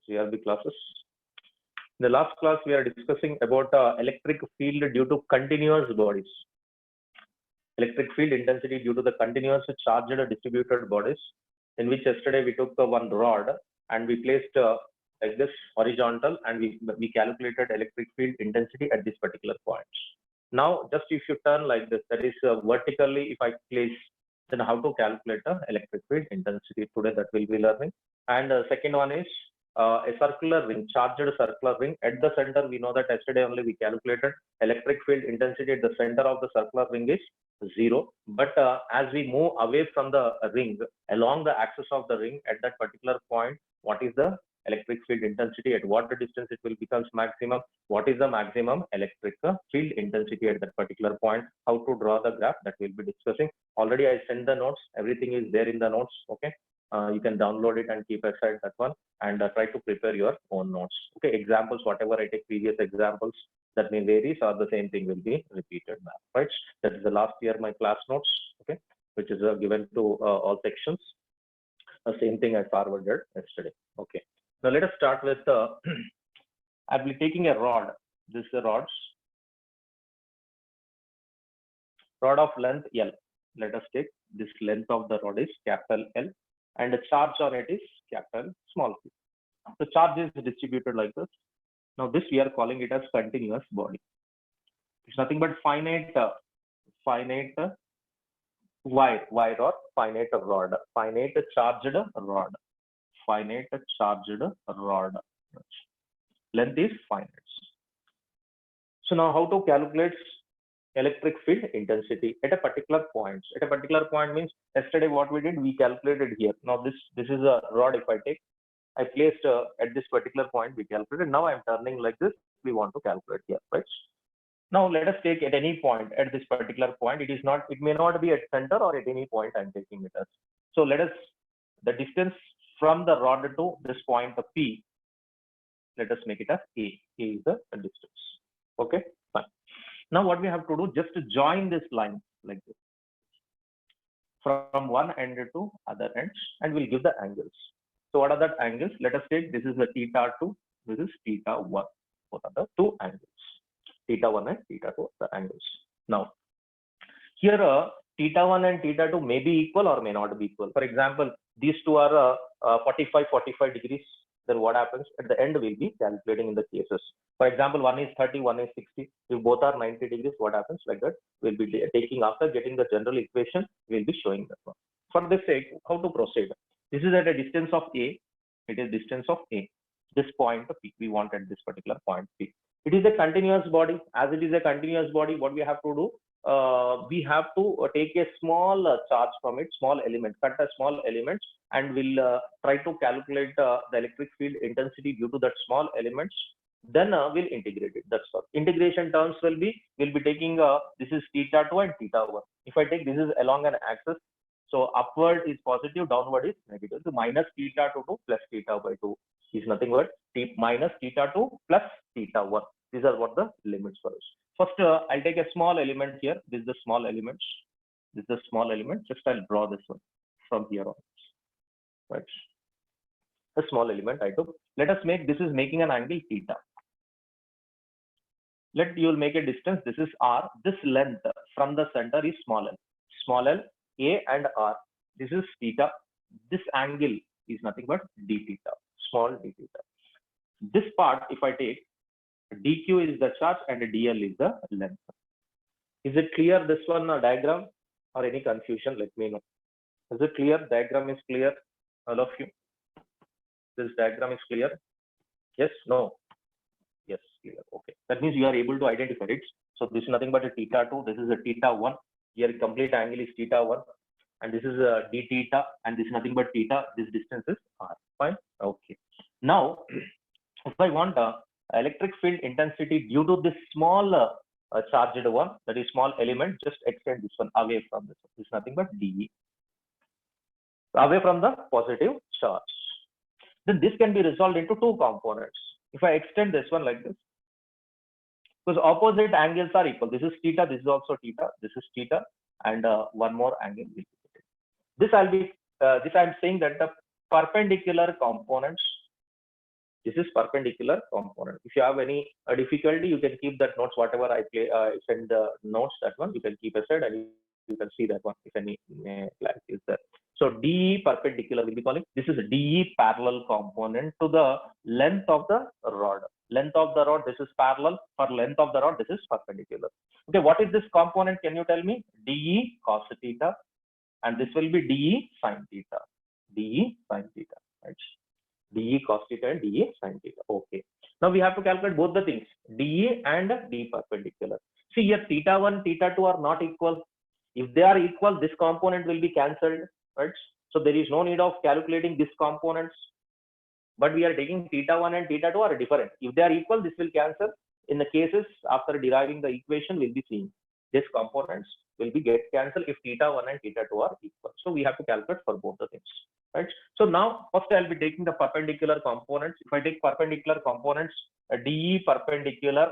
CRB classes. In the last class, we are discussing about electric field due to continuous bodies. Electric field intensity due to the continuous charged distributed bodies, in which yesterday we took one rod and we placed like this horizontal, and we calculated electric field intensity at this particular point. Now, just if you turn like this, that is vertically, if I place, then how to calculate the electric field intensity today, that we'll be learning. And the second one is a circular ring, charged circular ring. At the center, we know that yesterday only we calculated electric field intensity at the center of the circular ring is 0. But as we move away from the ring, along the axis of the ring at that particular point, what is the electric field intensity, at what distance it will becomes maximum, what is the maximum electric field intensity at that particular point, how to draw the graph, that we'll be discussing. Already I sent the notes, everything is there in the notes. Okay, you can download it and keep aside that one, and try to prepare your own notes. Okay, examples, whatever I take previous examples, that may vary, or the same thing will be repeated now, right? That is the last year my class notes, okay, which is given to all sections. The same thing I forwarded yesterday. Okay, now let us start with I'll be taking a rod. This is the rods, rod of length L. Let us take this length of the rod is capital L, and the charge on it is capital small Q. The charge is distributed like this. Now this we are calling it as continuous body. It's nothing but finite wire or finite rod, finite charged rod, finite charged rod. Length is finite. So now how to calculate electric field intensity at a particular point? At a particular point means yesterday what we did, we calculated here. Now this is a rod. If I take, I placed at this particular point, we calculated. Now I'm turning like this. We want to calculate here, right? Now let us take at any point at this particular point. It may not be at center or at any point I'm taking it as. So let us, the distance from the rod to this point of P, let us make it as A. A is the distance. Okay, fine. Now what we have to do, just to join this line like this from one end to other ends, and we'll give the angles. So what are the angles? Let us take, this is the theta 2, this is theta 1. What are the two angles? Theta 1 and theta 2 are the angles. Now, here theta 1 and theta 2 may be equal or may not be equal. For example, these two are 45 degrees. Then what happens? At the end, we'll be calculating in the cases. For example, one is 30, one is 60. If both are 90 degrees, what happens? Like that, we'll be taking, after getting the general equation, we'll be showing that one. For this sake, how to proceed? This is at a distance of A. It is distance of A. This point P, we want at this particular point P. It is a continuous body. As it is a continuous body, what we have to do? We have to take a small charge from it, small element, cut a small element, and we'll try to calculate the electric field intensity due to that small elements. Then we'll integrate it. That's all. Integration terms will be, we'll be taking this is theta 2 and theta 1. If I take, this is along an axis. So upward is positive, downward is negative. So minus theta 2 plus theta by 2 is nothing but minus theta 2 plus theta 1. These are what the limits for us. First, I'll take a small element here. This is the small element. This is the small element. Just I'll draw this one from here on. Right. A small element I took. Let us make, this is making an angle theta. You'll make a distance. This is R. This length from the center is small l. Small l, A and R. This is theta. This angle is nothing but d theta. Small d theta. This part, if I take, dq is the charge and dl is the length. Is it clear, this one diagram, or any confusion? Let me know. Is it clear? Diagram is clear, all of you? This diagram is clear? Yes? No? Yes, clear. Okay. That means you are able to identify it. So this is nothing but a theta 2. This is a theta 1. Here complete angle is theta 1. And this is a d theta. And this is nothing but theta. This distance is r. Fine? Okay. Now, if I want electric field intensity due to this small charged one, that is small element, just extend this one away from this one. This is nothing but dE. Away from the positive charge. Then this can be resolved into two components. If I extend this one like this, because opposite angles are equal. This is theta, this is also theta, this is theta, and one more angle will be this. I'm saying that the perpendicular components This is perpendicular component. If you have any difficulty, you can keep that notes, whatever I send the notes, that one you can keep aside and you can see that one if any clarity is there. So DE perpendicular will be calling, this is DE parallel component to the length of the rod. Length of the rod, this is parallel. For length of the rod, this is perpendicular. Okay, what is this component? Can you tell me? DE cos theta, and this will be DE sin theta. DE sin theta, right? DE cos theta and DE sin theta. Okay. Now we have to calculate both the things, DE and DE perpendicular. See here, theta 1, theta 2 are not equal. If they are equal, this component will be cancelled, right? So there is no need of calculating these components. But we are taking theta 1 and theta 2 are different. If they are equal, this will cancel. In the cases after deriving the equation, we'll be seeing these components will be get cancelled if theta 1 and theta 2 are equal. So we have to calculate for both the things, right? So now first I'll be taking the perpendicular components. If I take perpendicular components, DE perpendicular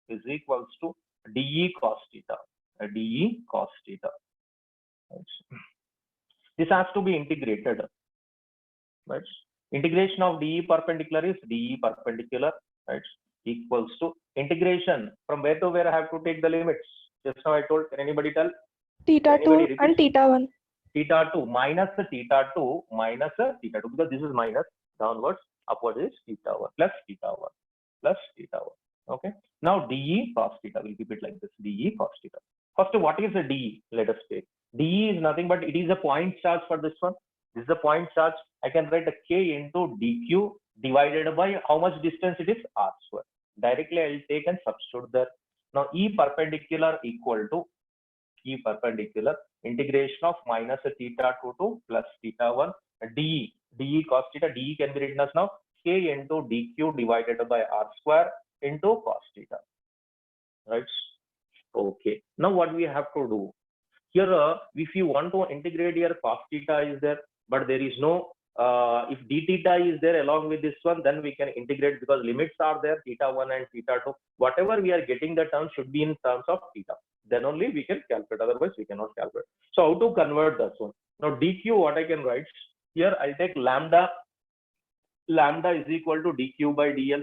is equals to DE cos theta. DE cos theta. Right? This has to be integrated, right? Integration of DE perpendicular is DE perpendicular, right, equals to integration from where to where I have to take the limits. Just now I told, can anybody tell? Theta 2 and theta 1. Theta 2 minus theta 2 minus theta 2, because this is minus, downwards, upwards is theta 1 plus theta 1 plus theta 1. Okay. Now DE cos theta, we'll keep it like this, DE cos theta. First, what is the DE? Let us take. DE is nothing but it is a point charge for this one. This is the point charge. I can write a K into dq divided by how much distance it is, r square. Directly I will take and substitute there. Now E perpendicular equal to E perpendicular integration of minus theta 2 to plus theta 1 DE. DE cos theta, DE can be written as now K into dq divided by r square into cos theta. Right? Okay. Now what we have to do? Here, if you want to integrate here, cos theta is there, but there is no, if d theta is there along with this one, then we can integrate because limits are there, theta 1 and theta 2. Whatever we are getting, the term should be in terms of theta. Then only we can calculate, otherwise we cannot calculate. So how to convert this one? Now dq, what I can write? Here I'll take lambda. Lambda is equal to dq by dl,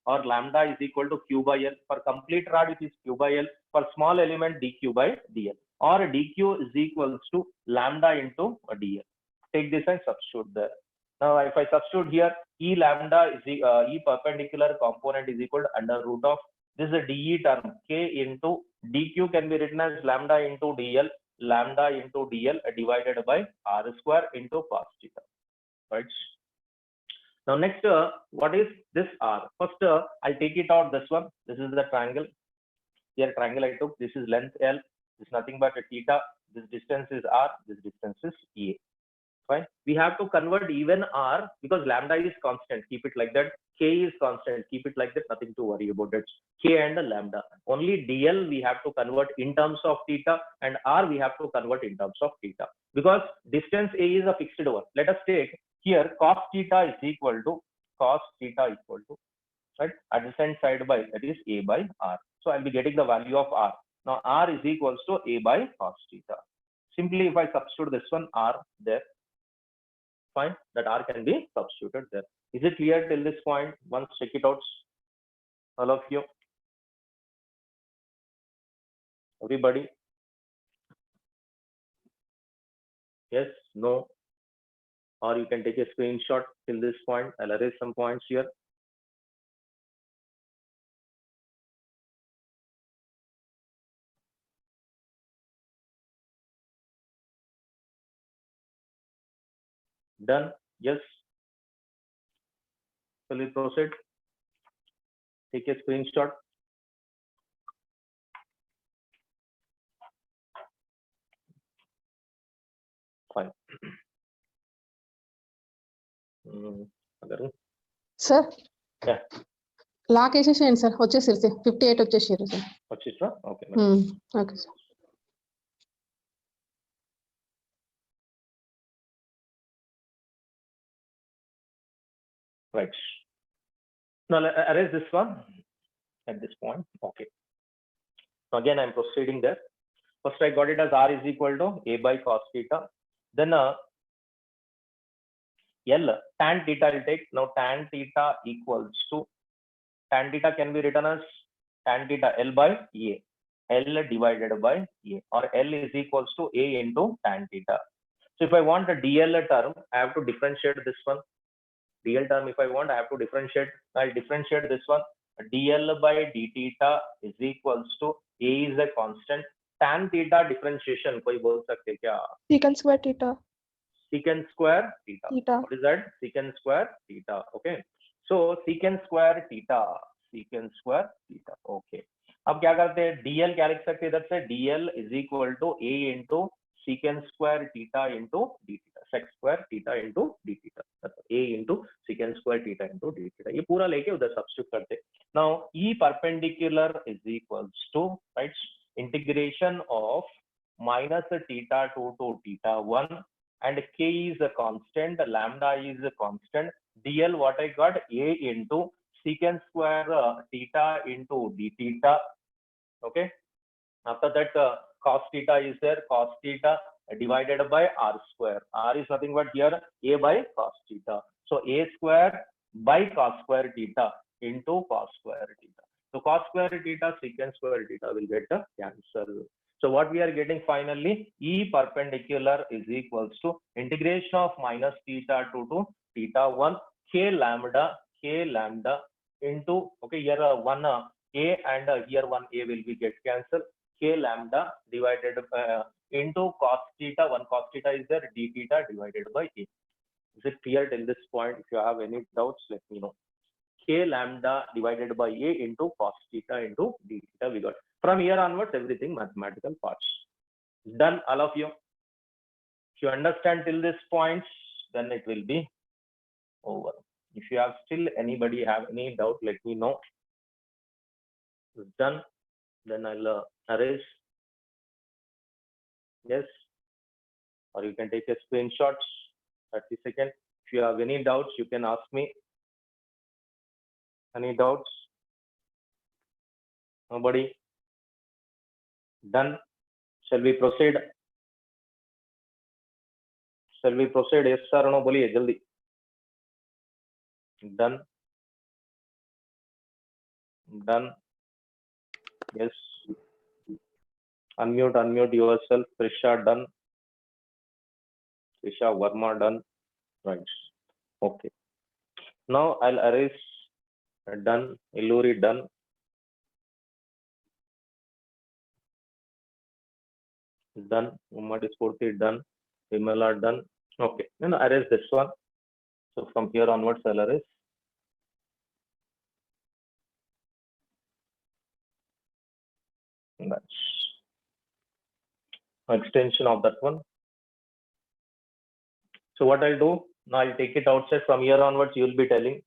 or lambda is equal to q by l. For complete rod, it is q by l. For small element, dq by dl. Or dq is equals to lambda into dl. Take this and substitute there. Now, if I substitute here, E lambda is E perpendicular component is equal to under root of, this is a dE term, K into dq can be written as lambda into dl, lambda into dl divided by r square into cos theta. Right? Now next, what is this r? First, I'll take it out, this one. This is the triangle. Here triangle I took. This is length L. This is nothing but a theta. This distance is r. This distance is A. Fine. We have to convert even r because lambda is constant. Keep it like that. K is constant. Keep it like that. Nothing to worry about it. K and lambda. Only dl we have to convert in terms of theta, and r we have to convert in terms of theta because distance A is a fixed one. Let us take here cos theta is equal to right, adjacent side by, that is A by r. So I'll be getting the value of r. Now r is equals to A by cos theta. Simply if I substitute this one r there, fine, that r can be substituted there. Is it clear till this point? Once check it out, all of you, everybody. Yes, no, or you can take a screenshot till this point. I'll erase some points here. Done? Yes. Shall we proceed? Take a screenshot. Fine. Sir? Yeah. Lock వేసేసేయండి sir, వచ్చేసారు sir, 58 వచ్చేసారు sir. వచ్చేసా? Okay. Okay sir. Right. Now erase this one at this point. Okay. So again, I'm proceeding there. First, I got it as r is equal to A by cos theta. Then L tan theta will take. Now tan theta equals to, tan theta can be written as tan theta L by A. L divided by A, or L is equals to A into tan theta. So if I want a DL term, I have to differentiate this one. DL term, if I want, I have to differentiate. I'll differentiate this one. DL by d theta is equals to A is a constant. Tan theta differentiation कोई बोल सकते क्या? Secant square theta. Secant square theta. Theta. What is that? Secant square theta. Okay. So secant square theta. Secant square theta. Okay. अब क्या करते हैं? DL क्या लिख सकते हैं इधर से? DL is equal to A into secant square theta into d theta. Sec square theta into d theta. A into secant square theta into d theta. ये पूरा लेके उधर substitute करते हैं. Now E perpendicular is equals to, right, integration of minus theta 2 to theta 1, and K is a constant, lambda is a constant. DL what I got? A into secant square theta into d theta. Okay. After that, cos theta is there. Cos theta divided by r square. R is nothing but here A by cos theta. So A square by cos square theta into cos square theta. So cos square theta, secant square theta will get the cancel. So what we are getting finally, E perpendicular is equals to integration of minus theta 2 to theta 1 k lambda into, okay, here one A and here one A will be get cancelled. K lambda divided into cos theta. One cos theta is there. D theta divided by A. Is it clear till this point? If you have any doubts, let me know. K lambda divided by A into cos theta into D theta we got. From here onwards, everything mathematical parts. Done, all of you. If you understand till this point, then it will be over. If you have still anybody have any doubt, let me know. It's done. Then I'll erase. Yes. Or you can take a screenshot. 30 seconds. If you have any doubts, you can ask me. Any doubts? Nobody? Done. Shall we proceed? Shall we proceed? Yes sir or no? Boliye jaldi. Done. Done. Yes. Unmute yourself. Prisha done. Prisha Verma done. Right. Okay. Now I'll erase. Done. Illuri done. Done. Umad Sporty done. Vimala done. Okay. Then erase this one. So from here onwards, I'll erase. That's extension of that one. So what I'll do now, I'll take it outside. From here onwards, you will be telling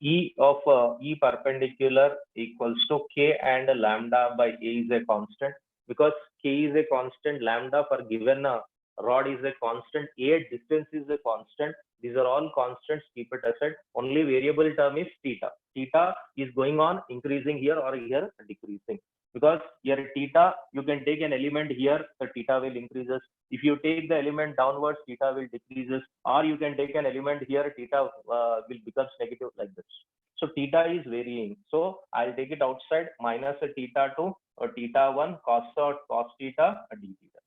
E of E perpendicular equals to K and lambda by A is a constant, because K is a constant, lambda for given rod is a constant, A distance is a constant. These are all constants. Keep it aside. Only variable term is theta. Theta is going on increasing here or here decreasing. Because here theta, you can take an element here, the theta will increases. If you take the element downwards, theta will decreases. Or you can take an element here, theta will becomes negative like this. So theta is varying. So I'll take it outside, minus a theta 2 or theta 1 cos theta d theta.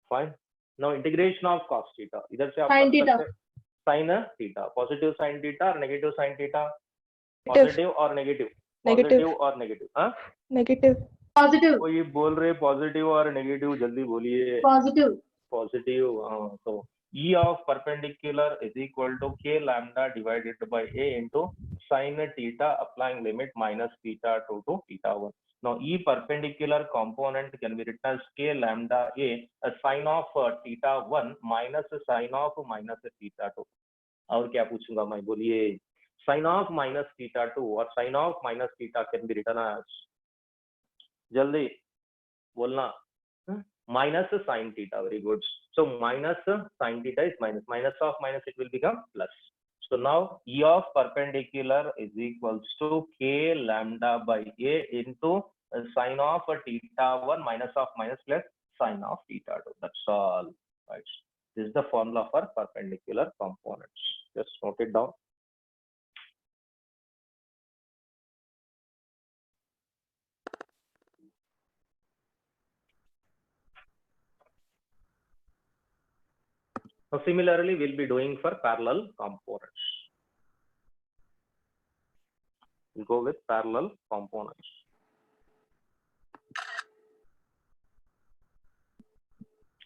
Fine. Now integration of cos theta. Either say Sin theta. Sin theta. Positive sin theta or negative sin theta? Negative. Positive or negative? Negative. Positive or negative? हाँ? Negative. Positive. कोई बोल रहे positive और negative, जल्दी बोलिए. Positive. Positive. So E of perpendicular is equal to K lambda divided by A into sin theta applying limit minus theta 2 to theta 1. Now E perpendicular component can be written as K lambda A sin of theta 1 minus sin of minus theta 2. और क्या पूछूंगा मैं, बोलिए. Sin of minus theta 2 or sin of minus theta can be written as, जल्दी बोलना, minus sin theta. Very good. So minus sin theta is minus. Minus of minus, it will become plus. So now E of perpendicular is equals to K lambda by A into sin of theta 1 minus of minus plus sin of theta 2. That's all. Right. This is the formula for perpendicular components. Just note it down. Now, similarly, we'll be doing for parallel components. We'll go with parallel components.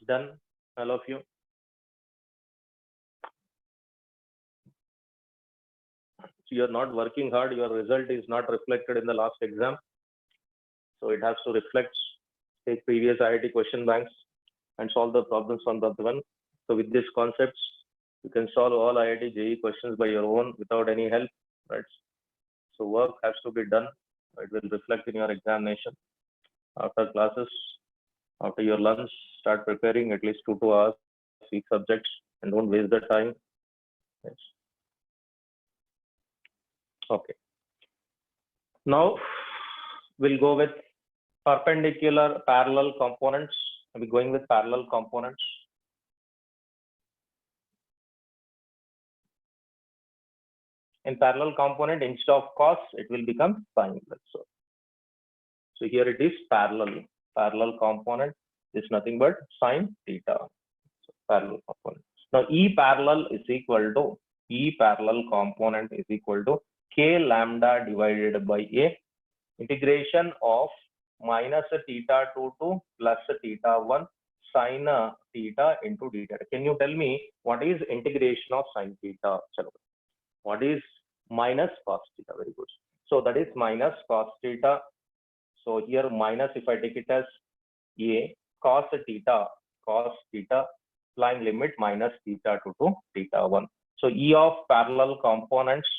Done, all of you? So you're not working hard, your result is not reflected in the last exam. So it has to reflect, take previous IIT question banks and solve the problems on that one. So with these concepts, you can solve all IIT JEE questions by your own without any help, right? So work has to be done. It will reflect in your examination. After classes, after your lunch, start preparing at least 2 hours, each subjects, and don't waste the time. Yes. Okay. Now we'll go with perpendicular parallel components. I'll be going with parallel components. In parallel component, instead of cos, it will become sine. So here it is parallel component is nothing but sine theta. So parallel component. Now E parallel component is equal to K lambda divided by A integration of minus theta 2 to plus theta 1 sine theta into d theta. Can you tell me what is integration of sine theta? What is minus cos theta? Very good. So that is minus cos theta. So here minus, if I take it as A cos theta, line limit minus theta 2 to theta 1. So E of parallel components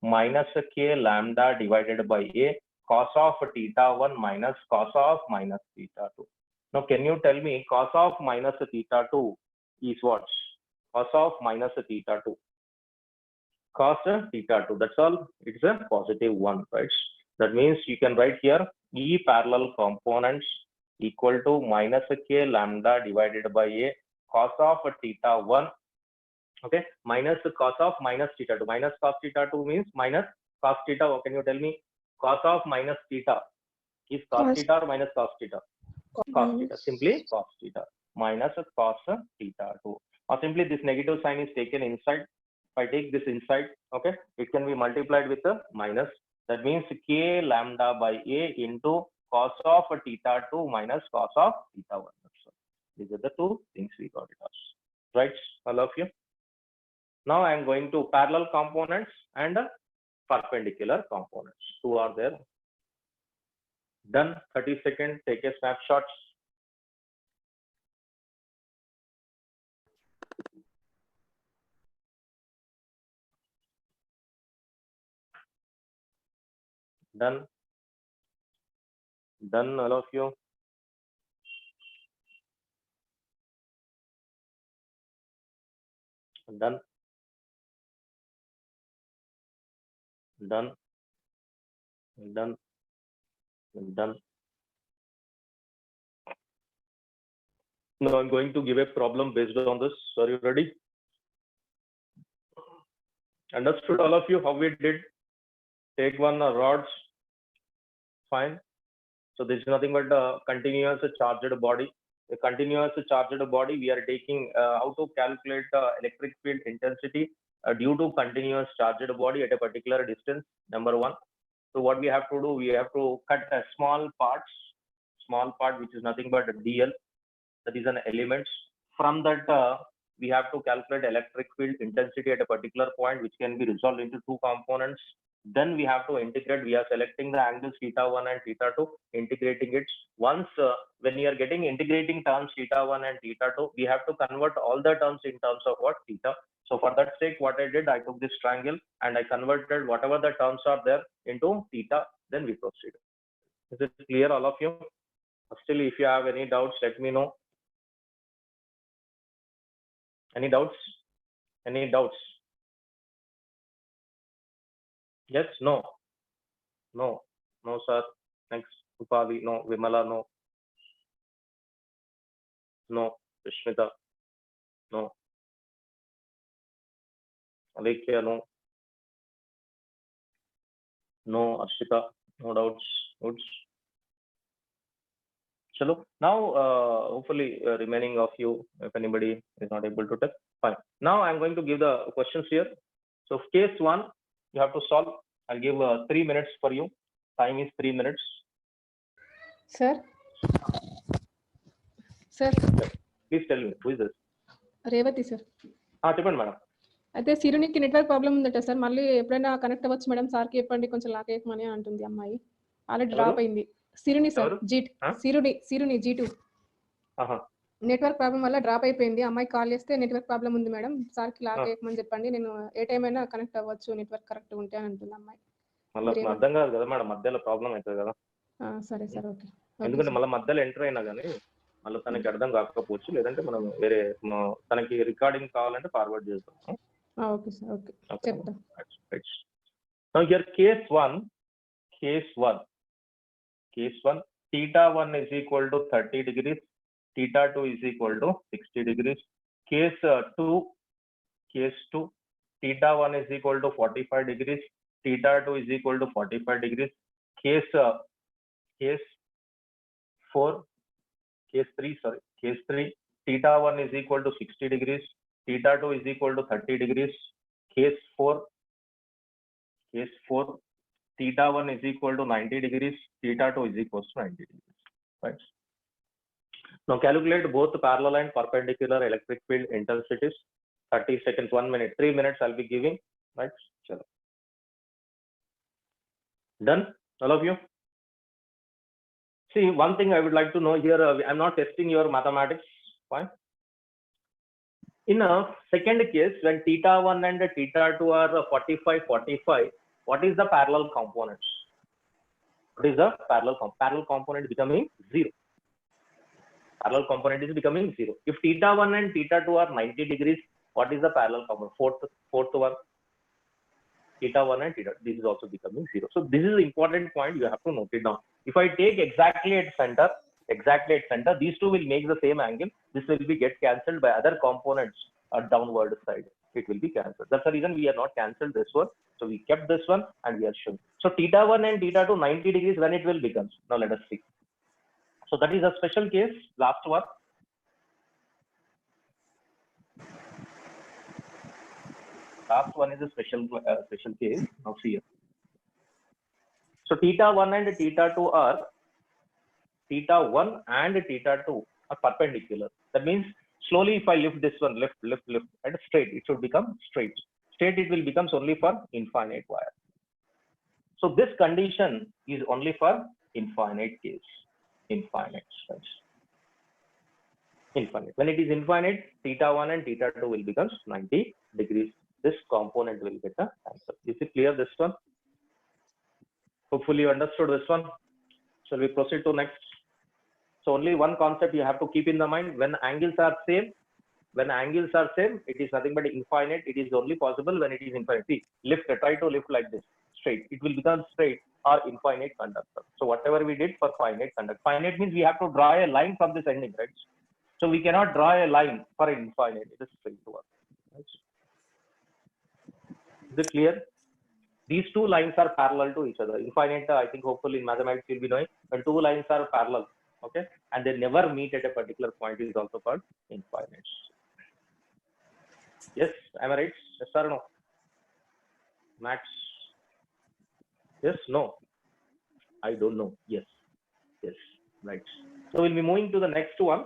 minus K lambda divided by A cos of theta 1 minus cos of minus theta 2. Now can you tell me cos of minus theta 2 is what? Cos of minus theta 2. Cos theta 2, that's all. It's a positive 1, right? That means you can write here E parallel components equal to minus K lambda divided by A cos of theta 1, okay, minus cos of minus theta 2. Minus cos theta 2 means minus cos theta. Can you tell me cos of minus theta is cos theta or minus cos theta? Cos theta, simply cos theta minus cos theta 2. Or simply this negative sign is taken inside. If I take this inside, okay, it can be multiplied with a minus. That means K lambda by A into cos of theta 2 minus cos of theta 1. So these are the two things we got it as. Right, all of you? Now I am going to parallel components and perpendicular components. Two are there. Done. 30 seconds. Take a snapshot. Done. Done, all of you. Done. Done. Done. Done. Now I'm going to give a problem based on this. Are you ready? Understood, all of you, how we did? Take one rods. Fine. So this is nothing but a continuous charged body. A continuous charged body, we are taking how to calculate electric field intensity due to continuous charged body at a particular distance, number one. So what we have to do, we have to cut a small part which is nothing but dl, that is an element. From that we have to calculate electric field intensity at a particular point, which can be resolved into two components. Then we have to integrate. We are selecting the angles theta 1 and theta 2, integrating it. Once when you are getting integrating terms theta 1 and theta 2, we have to convert all the terms in terms of what? Theta. So for that sake, what I did, I took this triangle and I converted whatever the terms are there into theta. Then we proceed. Is it clear, all of you? Still, if you have any doubts, let me know. Any doubts? Any doubts? Yes, no. No, no, sir. Next, Upali, no. Vimala, no. No. Vishmita, no. Alekia, no. No, Arshita, no doubts. Goods. Chalo. Now, hopefully, remaining of you, if anybody is not able to touch, fine. Now, I'm going to give the questions here. So, case 1, you have to solve. I'll give 3 minutes for you. Time is 3 minutes. Sir sir Please tell me, who is this? Revathi sir చెప్పండి madam. అయితే సిరునికి network problem ఉందట sir. మళ్ళీ ఎప్పుడైనా connect అవ్వచ్చు madam, సార్కి చెప్పండి కొంచెం లాకేయమని అంటుంది అమ్మాయి. ఆల్రెడీ డ్రాప్ అయింది. సిరుని సార్, సిరుని G2 నెట్వర్క్ ప్రాబ్లం వల్ల డ్రాప్ అయిపోయింది. అమ్మాయి కాల్ చేస్తే నెట్వర్క్ ప్రాబ్లం ఉంది మేడం, సార్కి లాకేయమని చెప్పండి, నేను ఏ టైం అయినా కనెక్ట్ అవ్వచ్చు నెట్వర్క్ కరెక్ట్ ఉంటే అని అంటుంది అమ్మాయి. అర్థం కాదు కదా మేడం, మధ్యలో ప్రాబ్లం అవుతుంది కదా. సరే సార్, ఓకే. ఎందుకంటే మళ్ళీ మధ్యలో ఎంటర్ అయినా కానీ మళ్ళీ తనకి అర్థం కాకపోవచ్చు, లేదంటే మనం వేరే తనకి రికార్డింగ్ కావాలంటే ఫార్వర్డ్ చేస్తాం. ఓకే సార్, ఓకే చెప్తా. Now here case 1, θ1 is equal to 30 degrees, θ2 is equal to 60 degrees. Case 2, θ1 is equal to 45 degrees, θ2 is equal to 45 degrees. Case 3, θ1 is equal to 60 degrees, θ2 is equal to 30 degrees. Case 4, θ1 is equal to 90 degrees, θ2 is equal to 90 degrees. Right. Now calculate both parallel and perpendicular electric field intensities. 30 seconds, 1 minute, 3 minutes I'll be giving. Right. Chalo. Done, all of you? See, one thing I would like to know here, I'm not testing your mathematics. Fine. In a second case, when θ1 and θ2 are 45, what is the parallel components? What is the parallel component becoming 0? Parallel component is becoming 0. If θ1 and θ2 are 90 degrees, what is the parallel component? Fourth one. θ1 and θ2, this is also becoming 0. So this is an important point, you have to note it down. If I take exactly at center, these two will make the same angle. This will be get cancelled by other components downward side. It will be cancelled. That's the reason we are not cancelled this one. So we kept this one and we are showing. So θ1 and θ2 90 degrees, when it will become. Now let us see. So that is a special case. Last one. Last one is a special case. Now see here. So θ1 and θ2 are perpendicular. That means slowly if I lift this one, lift and straight, it should become straight. Straight it will becomes only for infinite wire. So this condition is only for infinite case. Infinite. When it is infinite, θ1 and θ2 will become 90 degrees. This component will get the answer. Is it clear, this one? Hopefully you understood this one. Shall we proceed to next? So only one concept you have to keep in the mind. When angles are same, it is nothing but infinite. It is only possible when it is infinite. See, try to lift like this, straight. It will become straight or infinite conductor. So whatever we did for finite conductor. Finite means we have to draw a line from this ending, right? So we cannot draw a line for infinite. It is straight to us. Right? Is it clear? These two lines are parallel to each other. Infinite, I think hopefully in mathematics you'll be knowing, when two lines are parallel, okay, and they never meet at a particular point, is also called infinite. Yes, am I right? Yes or no? Max? Yes, no? I don't know. Yes, right. So we'll be moving to the next one.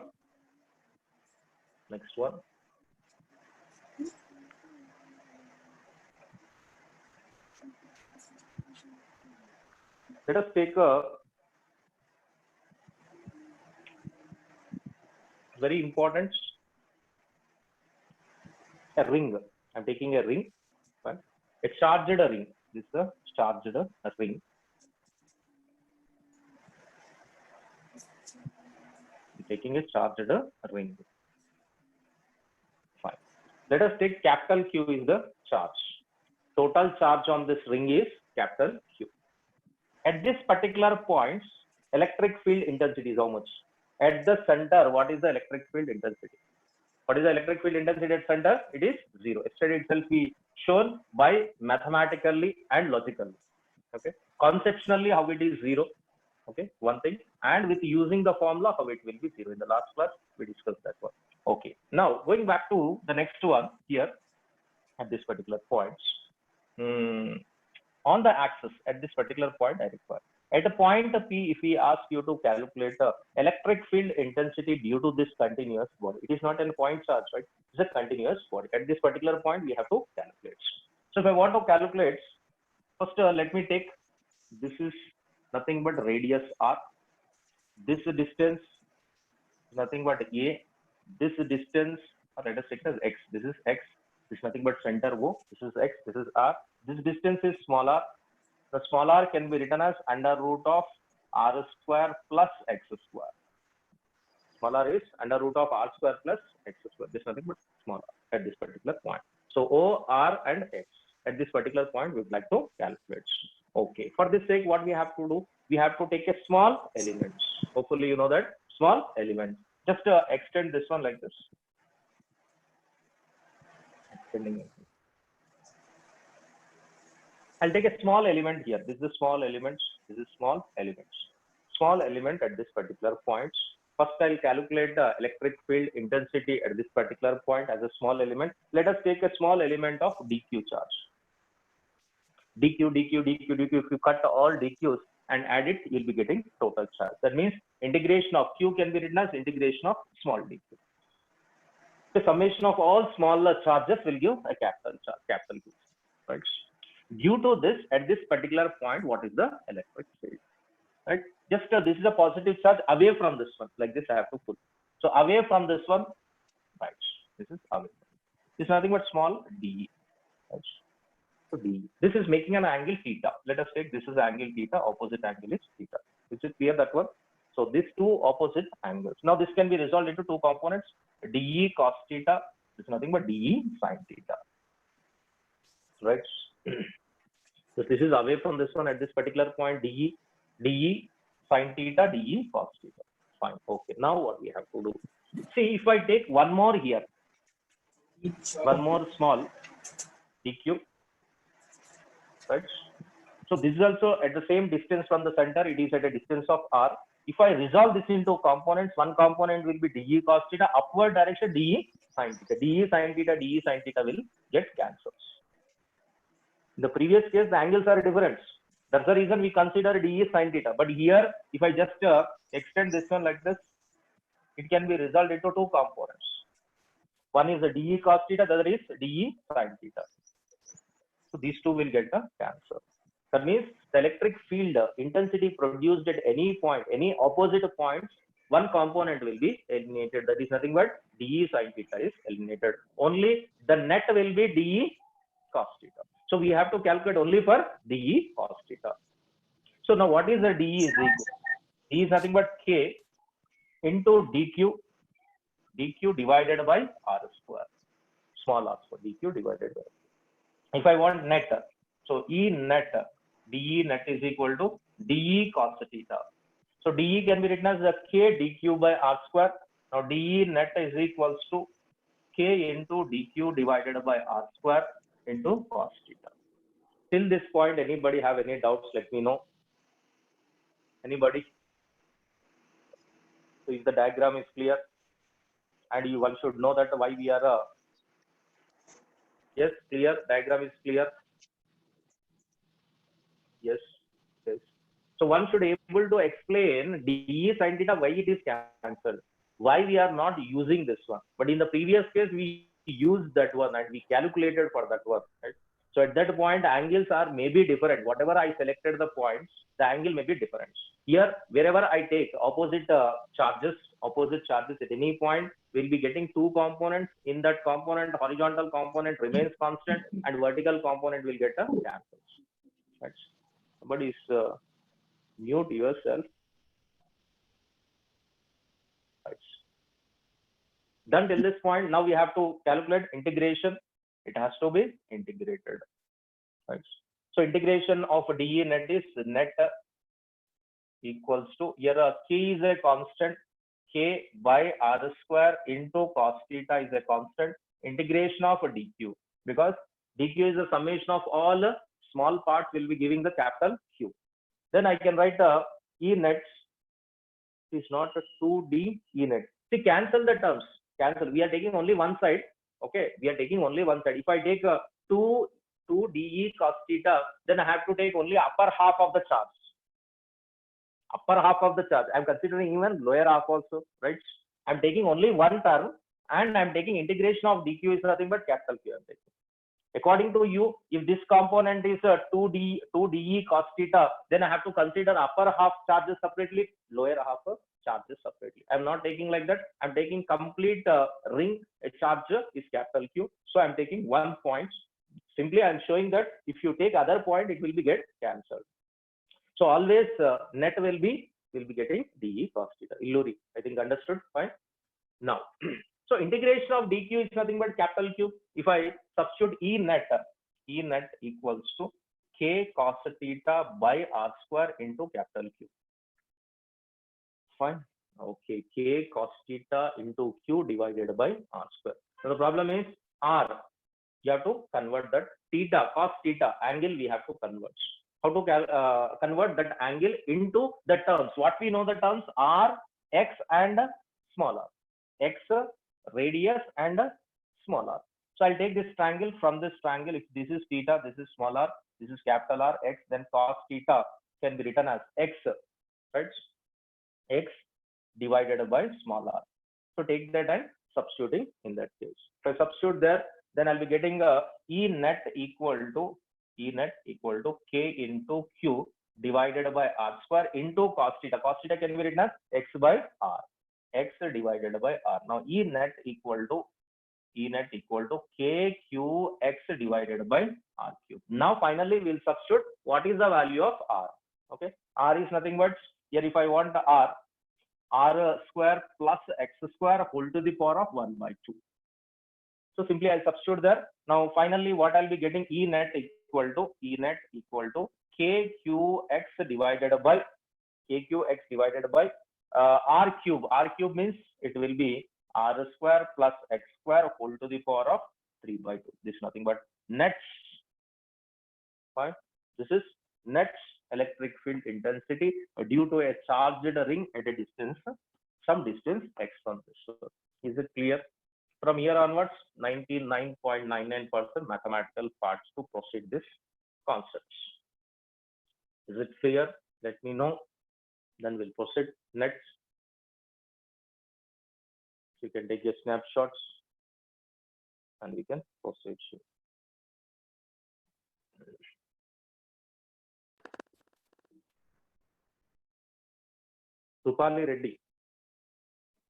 Let us take a very important ring. I'm taking a ring, right? A charged ring. This is a charged ring. I'm taking a charged ring. Fine. Let us take capital Q is the charge. Total charge on this ring is capital Q. At this particular point, electric field intensity is how much? At the center, what is the electric field intensity? What is the electric field intensity at center? It is 0. Yesterday itself we shown by mathematically and logically. Okay. Conceptually how it is 0. Okay, one thing, and with using the formula how it will be 0. In the last class we discussed that one. Okay, now going back to the next one here at this particular point. On the axis at this particular point I require. At a point P, if we ask you to calculate the electric field intensity due to this continuous body, it is not a point charge, right? It's a continuous body. At this particular point we have to calculate. So if I want to calculate, first let me take, this is nothing but radius r, this distance nothing but a, this distance, or let us take as x, this is x, this is nothing but center O, this is x, this is r, this distance is small r. The small r can be written as under root of r square plus x square. Small r is under root of r square plus x square. This is nothing but small r at this particular point. So O, r and x at this particular point we would like to calculate. Okay, for this sake what we have to do, we have to take a small element. Hopefully you know that small element. Just extend this one like this. Extending it. I'll take a small element here. This is a small element. This is small element. Small element at this particular point. First, I'll calculate the electric field intensity at this particular point as a small element. Let us take a small element of dq charge. dq, dq, dq, dq. If you cut all dq's and add it, you'll be getting total charge. That means integration of q can be written as integration of small dq. The summation of all smaller charges will give a capital charge, capital Q. Right? Due to this, at this particular point, what is the electric field? Right? Just this is a positive charge away from this one. Like this, I have to put. So away from this one, right? This is away. This is nothing but small d. Right? So d. This is making an angle theta. Let us take this is angle theta. Opposite angle is theta. Is it clear that one? So these two opposite angles. Now this can be resolved into two components. De cos theta. This is nothing but de sin theta. Right? So this is away from this one at this particular point. De sin theta, de cos theta. Fine. Okay. Now what we have to do? See, if I take one more here, one more small dq. Right? So this is also at the same distance from the center. It is at a distance of r. If I resolve this into components, one component will be de cos theta, upward direction de sin theta. De sin theta, de sin theta will get cancelled. In the previous case, the angles are different. That's the reason we consider de sin theta. But here, if I just extend this one like this, it can be resolved into two components. One is the de cos theta, the other is de sin theta. So these two will get the cancel. That means the electric field intensity produced at any point, any opposite points, one component will be eliminated. That is nothing but de sin theta is eliminated. Only the net will be de cos theta. So we have to calculate only for de cos theta. So now what is the de is equal? De is nothing but k into dq divided by r square. Small r square. Dq divided by. If I want net, so E net, dE net is equal to dE cos theta. So dE can be written as the k dq by r square. Now dE net is equals to k into dq divided by r square into cos theta. Till this point, anybody have any doubts? Let me know. Anybody? So if the diagram is clear, and one should know that why we are yes, clear. Diagram is clear. Yes, yes. So one should be able to explain de sin theta why it is cancelled, why we are not using this one. But in the previous case, we used that one and we calculated for that one. Right? So at that point, angles are maybe different. Whatever I selected the points, the angle may be different. Here, wherever I take opposite charges at any point, we'll be getting two components. In that component, horizontal component remains constant and vertical component will get a cancel. Right? Somebody is mute yourself. Right. Done till this point. Now we have to calculate integration. It has to be integrated. Right. So integration of dE net is net equals to, here k is a constant. k by r square into cos theta is a constant. Integration of dq, because dq is a summation of all small parts will be giving the capital Q. Then I can write E net is not a 2D E net. See, cancel the terms. Cancel. We are taking only one side. Okay, we are taking only one side. If I take 2 dE cos theta, then I have to take only upper half of the charge. Upper half of the charge. I'm considering even lower half also, right? I'm taking only one term, and I'm taking integration of dq is nothing but capital Q. I'm taking. According to you, if this component is 2dE cos theta, then I have to consider upper half charges separately, lower half charges separately. I'm not taking like that. I'm taking complete ring charge is capital Q. So I'm taking 1 point. Simply I'm showing that if you take other point, it will be get cancelled. So always net will be getting dE cos theta. Illuri, I think understood. Fine. Now. So integration of dq is nothing but capital Q. If I substitute E net equals to k cos theta by r square into capital Q. Fine. Okay, k cos theta into Q divided by r square. So the problem is r. You have to convert that theta, cos theta angle. We have to convert. How to convert that angle into the terms? What we know the terms are x and small r. X radius and small r. So I'll take this triangle. From this triangle, if this is theta, this is small r, this is capital R, x, then cos theta can be written as x, right? X divided by small r. So take that and substituting in that case. If I substitute there, then I'll be getting E net equal to k into Q divided by r square into cos theta. Cos theta can be written as x by r. X divided by r. Now E net equal to k q x divided by r cube. Now finally we'll substitute what is the value of r. Okay, r is nothing but, here if I want r square plus x square whole to the power of 1 by 2. So simply I'll substitute there. Now finally what I'll be getting, E net equal to k q x divided by r cube. R cube means it will be r square plus x square whole to the power of 3 by 2. This is nothing but net. Fine. This is net electric field intensity due to a charged ring at a distance, some distance x from this. So is it clear? From here onwards, 99.99% mathematical parts to proceed this concepts. Is it clear? Let me know. Then we'll proceed next. You can take your snapshots and we can proceed. Rupali Reddy.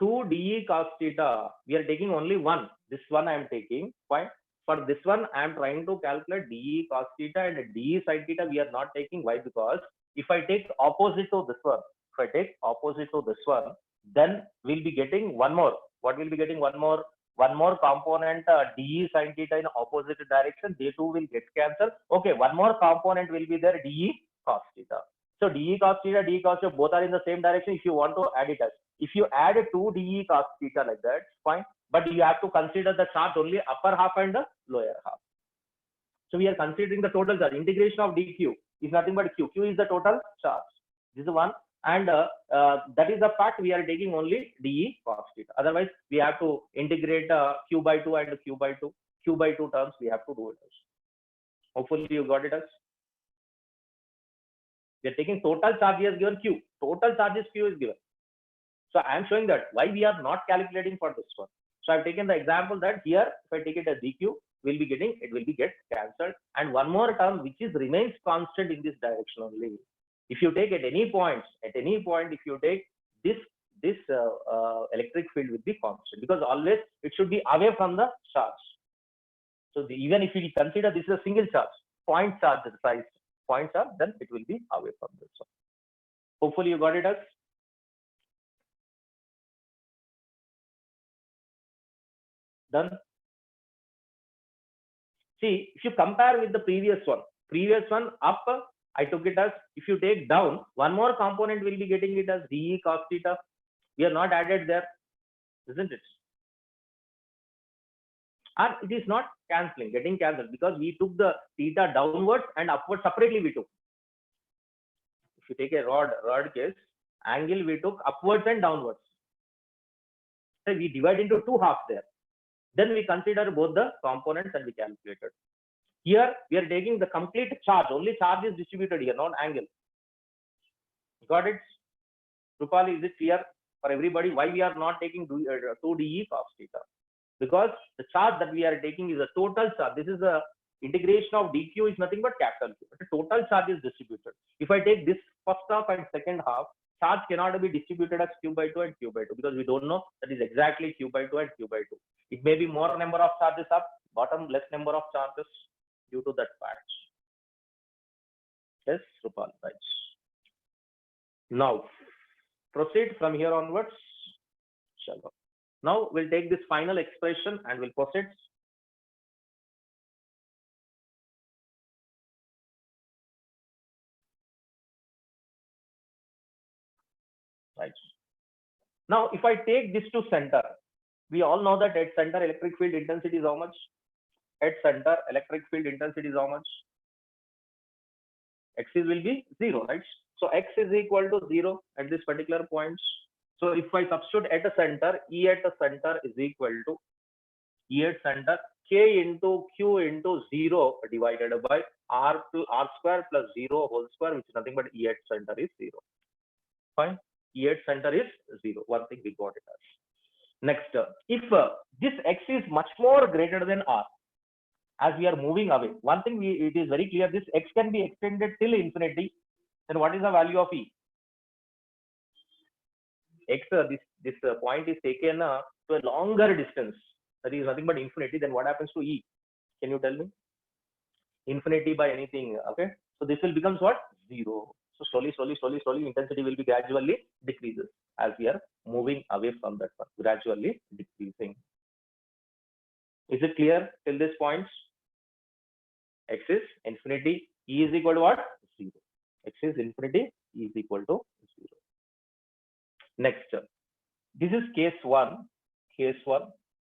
2 dE cos theta, we are taking only one. This one I am taking. Fine. For this one, I am trying to calculate dE cos theta and dE sin theta. We are not taking. Why? Because if I take opposite to this one, then we'll be getting one more. What will be getting one more? One more component dE sin theta in opposite direction. They two will get cancelled. Okay, one more component will be there, dE cos theta. So dE cos theta, dE cos theta, both are in the same direction. If you want to add it as, if you add 2 dE cos theta like that, fine. But you have to consider the charge only upper half and the lower half. So we are considering the total charge. Integration of dQ is nothing but Q. Q is the total charge. This is one. And that is the fact we are taking only dE cos theta. Otherwise, we have to integrate Q by 2 and Q by 2. Q by 2 terms we have to do it. Hopefully you got it as. We are taking total charge is given Q. Total charges Q is given. So I am showing that why we are not calculating for this one. So I've taken the example that here, if I take it as dQ, we'll be getting, it will be get cancelled. And one more term which is remains constant in this direction only. If you take at any point, if you take this electric field will be constant, because always it should be away from the charge. So even if we consider this is a single charge, point charge size, point charge, then it will be away from this one. Hopefully you got it as. Done. See, if you compare with the previous one up, I took it as, if you take down, one more component will be getting it as dE cos theta. We are not added there, isn't it? And it is not cancelling, getting cancelled, because we took the theta downwards and upwards separately we took. If you take a rod case, angle we took upwards and downwards. So we divide into two halves there. Then we consider both the components and we calculated. Here we are taking the complete charge. Only charge is distributed here, not angle. Got it? Rupali, is it clear for everybody why we are not taking 2 dE cos theta? Because the charge that we are taking is a total charge. This is the integration of dq is nothing but capital Q. But the total charge is distributed. If I take this first half and second half, charge cannot be distributed as q by 2 and q by 2 because we don't know that is exactly q by 2 and q by 2. It may be more number of charges up, bottom less number of charges due to that fact. Yes, Rupal, right. Now, proceed from here onwards. Shalom. Now we'll take this final expression and we'll proceed. Right. Now, if I take this to center, we all know that at center electric field intensity is how much? At center electric field intensity is how much? X will be 0, right? So X is equal to 0 at this particular point. So if I substitute at the center, E at the center is equal to E at center K into Q into 0 divided by R square plus 0 whole square, which is nothing but E at center is 0. Fine. E at center is 0. One thing we got it as. Next, if this X is much more greater than R, as we are moving away, one thing it is very clear, this X can be extended till infinity. Then what is the value of E? X, this point is taken to a longer distance, that is nothing but infinity. Then what happens to E? Can you tell me? Infinity by anything, okay? So this will becomes what? 0. So slowly, intensity will be gradually decreases as we are moving away from that one, gradually decreasing. Is it clear till this point? X is infinity, E is equal to what? 0. X is infinity, E is equal to 0. Next, this is case 1. This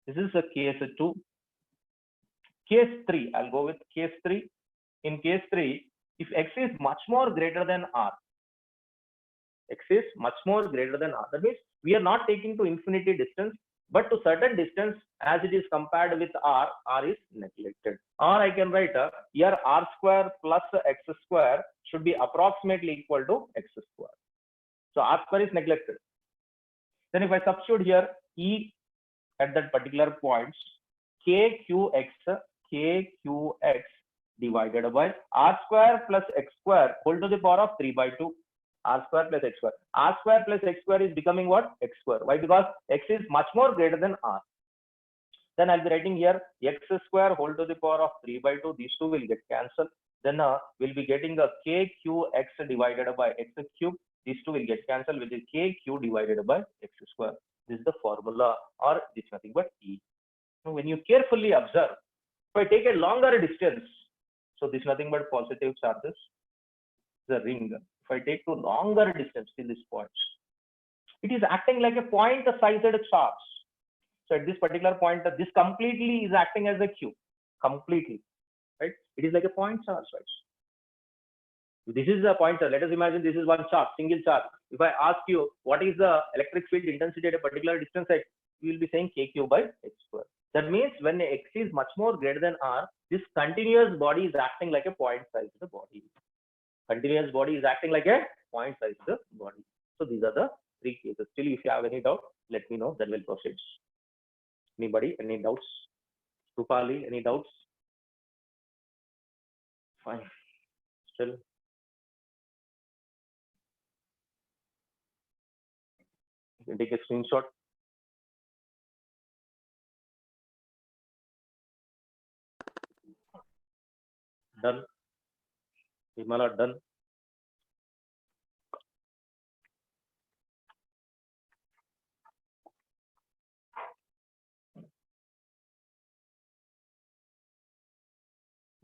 is a case 2. Case 3, I'll go with case 3. In case 3, if X is much more greater than R, X is much more greater than R, that means we are not taking to infinity distance, but to certain distance as it is compared with R is neglected. Or I can write here R square plus X square should be approximately equal to X square. So R square is neglected. Then if I substitute here E at that particular point, KQX divided by R square plus X square whole to the power of 3 by 2. R square plus X square. R square plus X square is becoming what? X square. Why? Because X is much more greater than R. Then I'll be writing here X square whole to the power of 3 by 2. These two will get cancelled. Then we'll be getting a KQX divided by X cube. These two will get cancelled, which is KQ divided by X square. This is the formula, or this is nothing but E. Now, when you carefully observe, if I take a longer distance, so this is nothing but positive charges, the ring. If I take to longer distance till this point, it is acting like a point-sized charge. So at this particular point, this completely is acting as a Q, completely, right? It is like a point charge, right? This is a pointer. Let us imagine this is one charge, single charge. If I ask you what is the electric field intensity at a particular distance, you will be saying KQ by X square. That means when X is much more greater than R, this continuous body is acting like a point-sized body. Continuous body is acting like a point-sized body. So these are the 3 cases. Still, if you have any doubt, let me know. Then we'll proceed. Anybody? Any doubts? Rupali, any doubts? Fine. Still. You can take a screenshot. Done. Himala, done.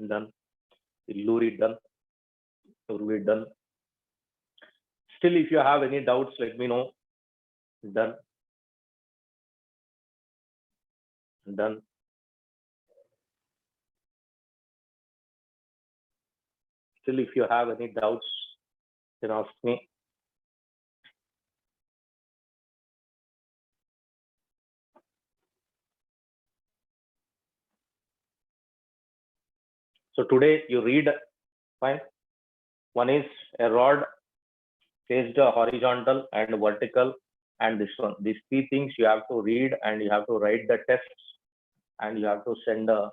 Done. Illuri, done. Urvi, done. Still, if you have any doubts, let me know. Done. Done. Still, if you have any doubts, then ask me. So today you read, fine. One is a rod placed horizontal and vertical, and this one. These three things you have to read, and you have to write the tests, and you have to send to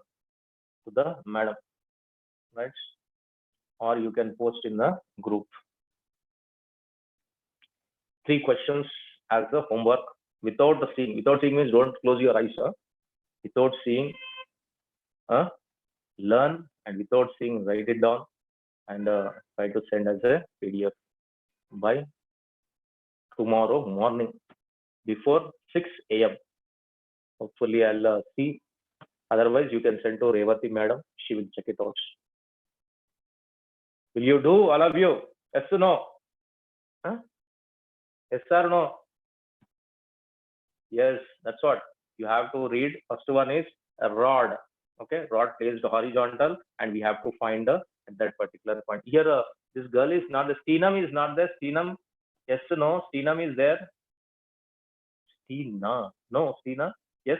the madam, right? Or you can post in the group. 3 questions as the homework without the seeing. Without seeing means don't close your eyes. Without seeing, learn, and without seeing, write it down, and try to send as a PDF by tomorrow morning before 6 a.m. Hopefully, I'll see. Otherwise, you can send to Revati madam. She will check it out. Will you do, all of you? Yes or no? Huh? Yes or no? Yes, that's what. You have to read. First one is a rod. Okay, rod placed horizontal, and we have to find at that particular point. Here, this girl is not there. Steenam is not there. Steenam, yes or no? Steenam is there. Steena. No, Steena. Yes.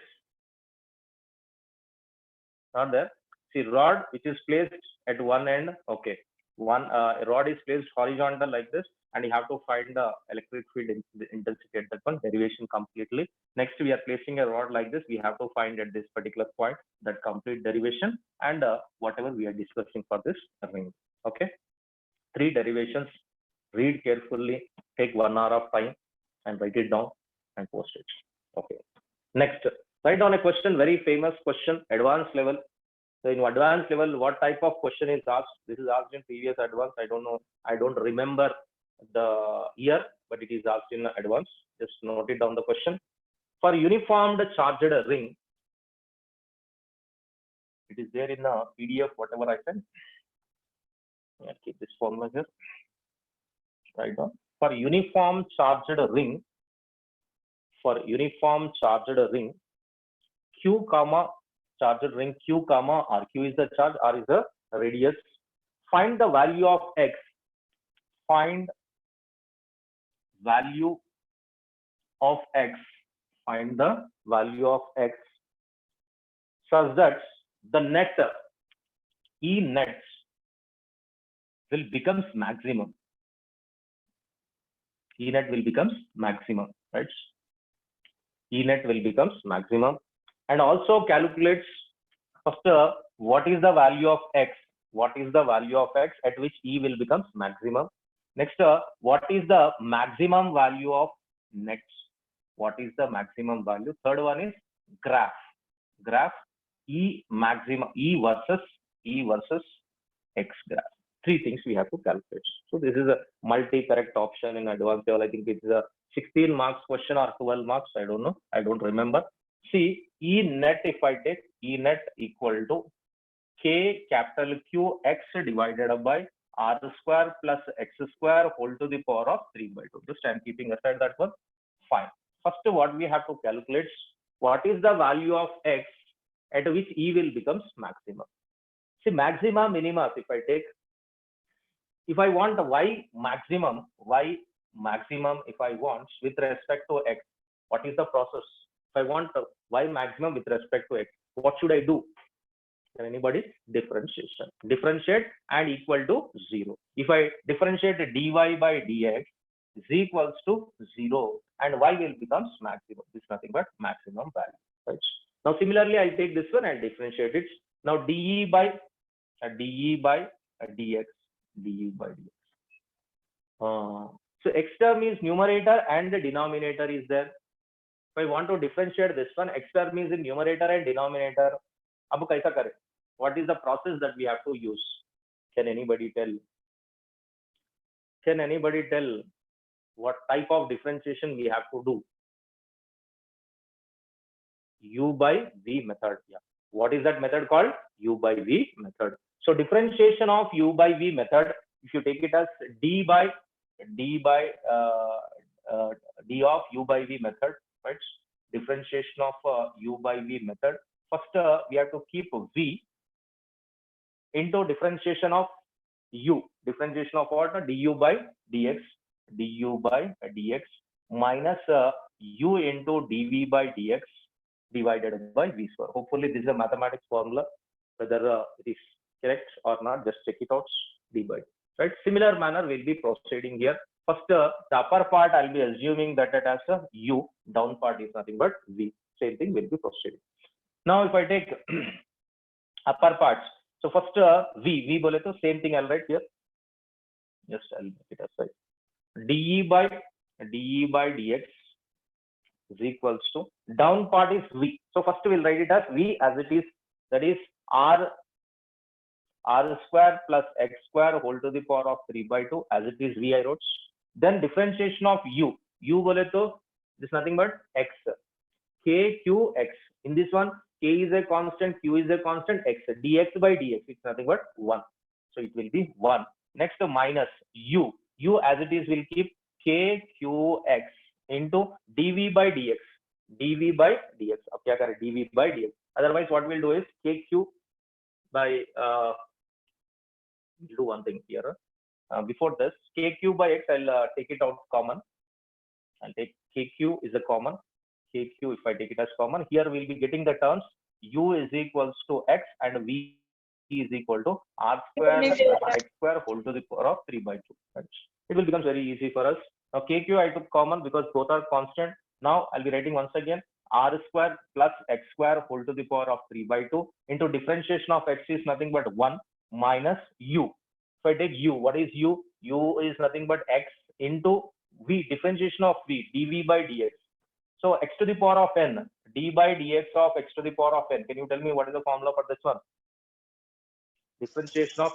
Not there. See, rod which is placed at one end. Okay. One rod is placed horizontal like this, and you have to find the electric field intensity at that one, derivation completely. Next, we are placing a rod like this. We have to find at this particular point that complete derivation and whatever we are discussing for this ring. Okay. 3 derivations. Read carefully. Take 1 hour of time and write it down and post it. Okay. Next, write down a question, very famous question, advanced level. So in advanced level, what type of question is asked? This is asked in previous advanced. I don't know. I don't remember the year, but it is asked in advanced. Just note it down the question. For uniformed charged ring, it is there in the PDF, whatever I sent. I'll keep this formula here. Write down. For uniform charged ring, Q comma charged ring Q comma R. Q is the charge, R is the radius. Find the value of X. Find value of X. Find the value of X such that the net E net will becomes maximum. E net will becomes maximum, right? E net will becomes maximum. And also calculates first what is the value of X. What is the value of X at which E will becomes maximum. Next, what is the maximum value of net? What is the maximum value? Third one is graph. Graph E maximum, E versus X graph. 3 things we have to calculate. So this is a multi-correct option in advanced level. I think it is a 16 marks question or 12 marks. I don't know. I don't remember. See, E net, if I take E net equal to K capital Q X divided by R square plus X square whole to the power of 3 by 2. Just I am keeping aside that one. Fine. First, what we have to calculate, what is the value of X at which E will becomes maximum. See, maxima, minima, if I take, if I want Y maximum, if I want with respect to X, what is the process? If I want Y maximum with respect to X, what should I do? Can anybody? Differentiation. Differentiate and equal to 0. If I differentiate dy by dx is equals to 0 and Y will becomes maximum. This is nothing but maximum value. Right? Now similarly, I take this one and differentiate it. Now dE by dx. So x term is numerator and the denominator is there. If I want to differentiate this one, x term is in numerator and denominator. Ab kaisa kare? What is the process that we have to use? Can anybody tell? Can anybody tell what type of differentiation we have to do? U by V method. Yeah. What is that method called? U by V method. So differentiation of U by V method, if you take it as d by d of u by v method, right? Differentiation of u by v method. First, we have to keep v into differentiation of u. Differentiation of what? Du by dx. Du by dx minus u into dv by dx divided by v square. Hopefully, this is a mathematics formula. Whether it is correct or not, just check it out. D by, right? Similar manner we'll be proceeding here. First, the upper part I'll be assuming that it has a u. Down part is nothing but v. Same thing will be proceeding. Now, if I take upper parts, so first v bole to same thing I'll write here. Just I'll make it aside. de by dx is equals to, down part is v. So first we'll write it as v as it is, that is r square plus x square whole to the power of 3 by 2 as it is v I wrote. Then differentiation of u bole to this nothing but x, k q x. In this one, k is a constant, q is a constant, x dx by dx it's nothing but 1. So it will be 1. Next minus u as it is will keep k q x into dv by dx. dv by dx. Ab kya kare? dv by dx. Otherwise, what we'll do is kq by we'll do one thing here. Before this, kq by x, I'll take it out common. I'll take kq is a common. kq, if I take it as common, here we'll be getting the terms u is equals to x and v is equal to r square plus x square whole to the power of 3 by 2. Right? It will become very easy for us. Now kq I took common because both are constant. Now I'll be writing once again r square plus x square whole to the power of 3 by 2 into differentiation of x is nothing but 1 minus u. If I take u, what is u? u is nothing but x into v, differentiation of v, dv by dx. So x to the power of n, d by dx of x to the power of n. Can you tell me what is the formula for this one? Differentiation of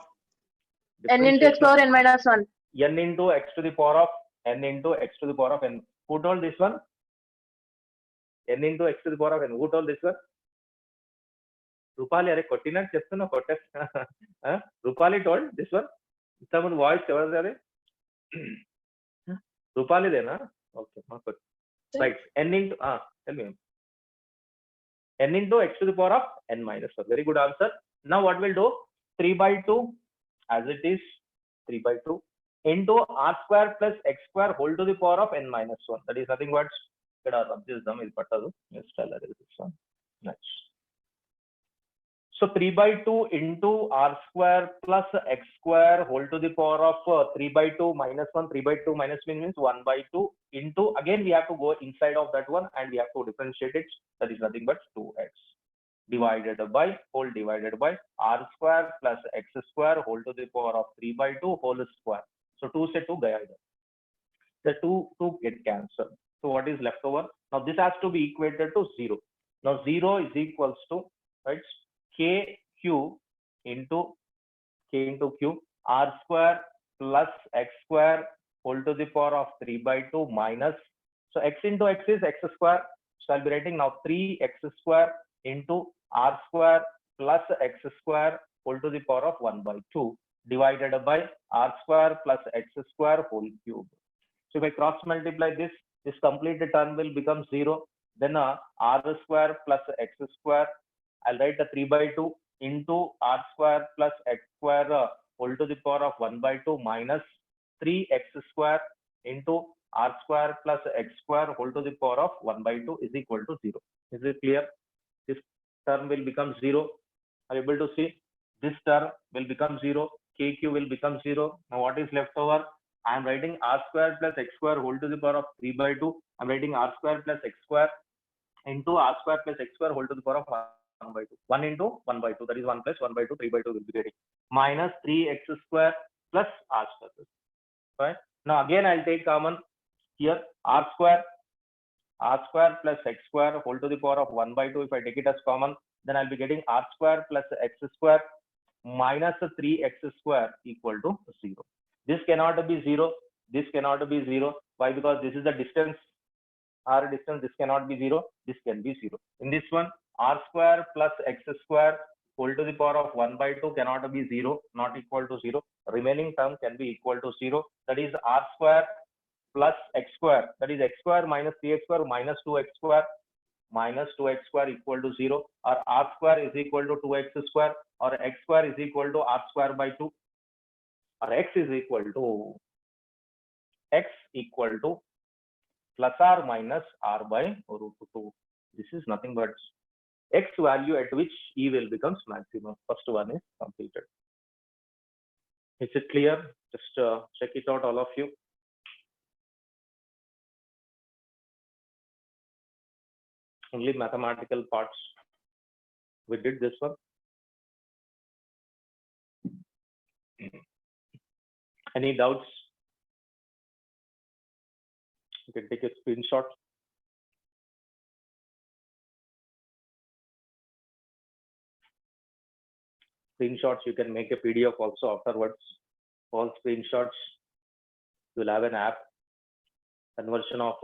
n into x power n minus 1. n into x to the power of n into x to the power of n. Who told this one? n into x to the power of n. Who told this one? Rupali, are kottina chestuna kottes. Rupali told this one. Someone voice ever there? Rupali dena? Okay, right. n into tell me. n into x to the power of n minus 1. Very good answer. Now what we'll do? 3 by 2 as it is 3 by 2 into r square plus x square whole to the power of n minus 1. That is nothing but this one. Next. So 3 by 2 into r square plus x square whole to the power of 3 by 2 minus 1. 3 by 2 minus 1 means 1 by 2 into, again we have to go inside of that one and we have to differentiate it. That is nothing but 2x divided by r square plus x square whole to the power of 3 by 2 whole square. So 2 se 2 gaya idhar. The 2 get cancelled. So what is left over? Now this has to be equated to 0. Now 0 is equals to, right, kq into q r square plus x square whole to the power of 3 by 2 minus, so x into x is x square. So I'll be writing now 3x square into r square plus x square whole to the power of 1 by 2 divided by r square plus x square whole cube. So if I cross multiply this complete term will become 0. Then r square plus x square, I'll write a 3 by 2 into r square plus x square whole to the power of 1 by 2 minus 3x square into r square plus x square whole to the power of 1 by 2 is equal to 0. Is it clear? This term will become 0. Are you able to see? This term will become 0. kq will become 0. Now what is left over? I am writing r square plus x square whole to the power of 3 by 2. I am writing r square plus x square into r square plus x square whole to the power of 1 by 2. 1 into 1 by 2. That is 1 plus 1 by 2. 3 by 2 will be getting minus 3x square plus r square. Right? Now again I'll take common here r square plus x square whole to the power of 1 by 2. If I take it as common, then I'll be getting r square plus x square minus 3x square equal to 0. This cannot be 0. This cannot be 0. Why? Because this is the distance. R distance. This cannot be 0. This can be 0. In this one, r square plus x square whole to the power of 1 by 2 cannot be 0. Not equal to 0. Remaining term can be equal to 0. That is r square plus x square, that is x square minus 3x square minus 2x square equal to 0, or r square is equal to 2x square, or x square is equal to r square by 2, or x is equal to plus or minus r by root 2. This is nothing but x value at which E will becomes maximum. First one is completed. Is it clear? Just check it out, all of you. Only mathematical parts. We did this one. Any doubts? You can take a screenshot. Screenshots, you can make a PDF also afterwards. All screenshots, you'll have an app, conversion of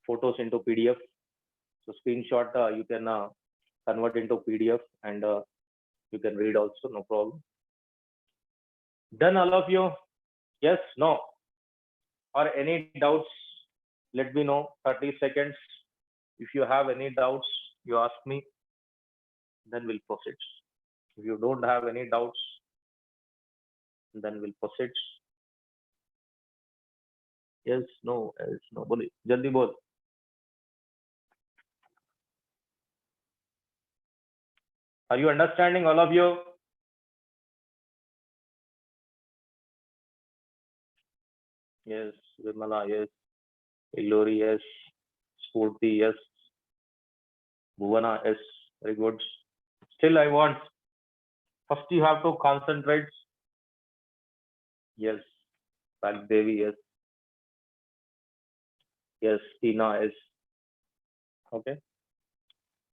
photos into PDF. So screenshot, you can convert into PDF, and you can read also, no problem. Done, all of you? Yes, no? Or any doubts, let me know. 30 seconds. If you have any doubts, you ask me, then we'll proceed. If you don't have any doubts, then we'll proceed. Yes, no, yes, no. Boli, jaldi bol. Are you understanding, all of you? Yes, Vimala, yes. Ilori, yes. Spurti, yes. Bhuvana, yes. Very good. Still, I want. First, you have to concentrate. Yes. Devi, yes. Yes, Tina, yes. Okay.